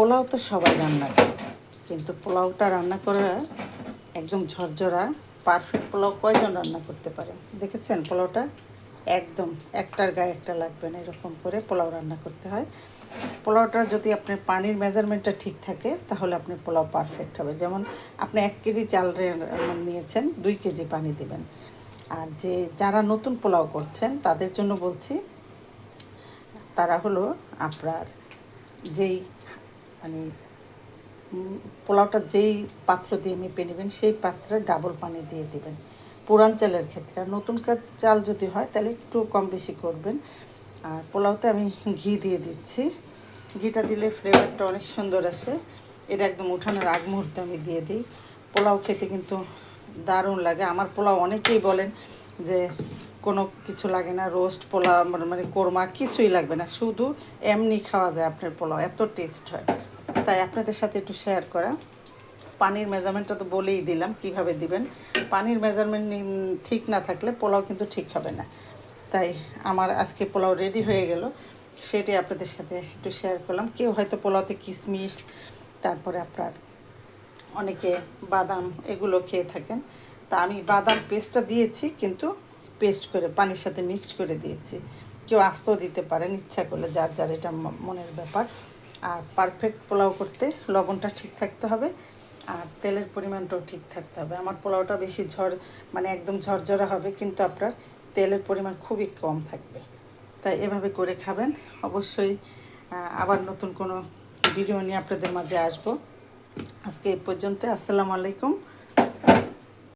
পোলাও তো সবাই রান্না করে, কিন্তু পোলাওটা রান্না করা একদম ঝরঝরা পারফেক্ট পোলাও কয়জন রান্না করতে পারে দেখেছেন? পোলাওটা একদম একটার গায়ে একটা লাগবে না, এরকম করে পোলাও রান্না করতে হয়। পোলাওটা যদি আপনার পানির মেজারমেন্টটা ঠিক থাকে তাহলে আপনার পোলাও পারফেক্ট হবে। যেমন আপনি 1 কেজি চাল নিয়েছেন, 2 কেজি পানি দিবেন। আর যারা নতুন পোলাও করছেন তাদের জন্য বলছি, তারা হলো আপনার যেই মানে পোলাওটা যেই পাত্র দিয়ে মেপে নেবেন সেই পাত্রে ডাবল পানি দিয়ে দেবেন পুরান চালের ক্ষেত্রে। আর নতুন চাল যদি হয় তাহলে একটু কম বেশি করবেন। আর পোলাওতে আমি ঘি দিয়ে দিচ্ছি, ঘিটা দিলে ফ্লেভারটা অনেক সুন্দর আসে। এটা একদম উঠানোর আগ মুহূর্তে আমি দিয়ে দিই। পোলাও খেতে কিন্তু দারুণ লাগে। আমার পোলাও অনেকেই বলেন যে কোনো কিছু লাগে না, রোস্ট পোলাও মানে কোরমা কিছুই লাগবে না, শুধু এমনি খাওয়া যায় আপনার পোলাও, এত টেস্ট হয়। তাই আপনাদের সাথে একটু শেয়ার করা। পানির মেজারমেন্টটা তো বলেই দিলাম কিভাবে দিবেন। পানির মেজারমেন্ট ঠিক না থাকলে পোলাও কিন্তু ঠিক হবে না। তাই আমার আজকে পোলাও রেডি হয়ে গেল, সেটাই আপনাদের সাথে একটু শেয়ার করলাম। কেউ হয়তো পোলাওতে কিশমিশ, তারপরে আপনার অনেকে বাদাম এগুলো খেয়ে থাকেন। তা আমি বাদাম পেস্টটা দিয়েছি, কিন্তু পেস্ট করে পানির সাথে মিক্সড করে দিয়েছি। কেউ আস্তও দিতে পারেন ইচ্ছা করলে, যার যার এটা মনের ব্যাপার। আর পারফেক্ট পোলাও করতে লবণটা ঠিক থাকতে হবে, আর তেলের পরিমাণটাও ঠিক থাকতে হবে। আমার পোলাওটা বেশি মানে একদম ঝরঝরা হবে, কিন্তু আপনার তেলের পরিমাণ খুবই কম থাকবে। তাই এভাবে করে খাবেন অবশ্যই। আবার নতুন কোনো ভিডিও নিয়ে আপনাদের মাঝে আসবো। আজকে এই পর্যন্ত। আসসালামু আলাইকুম।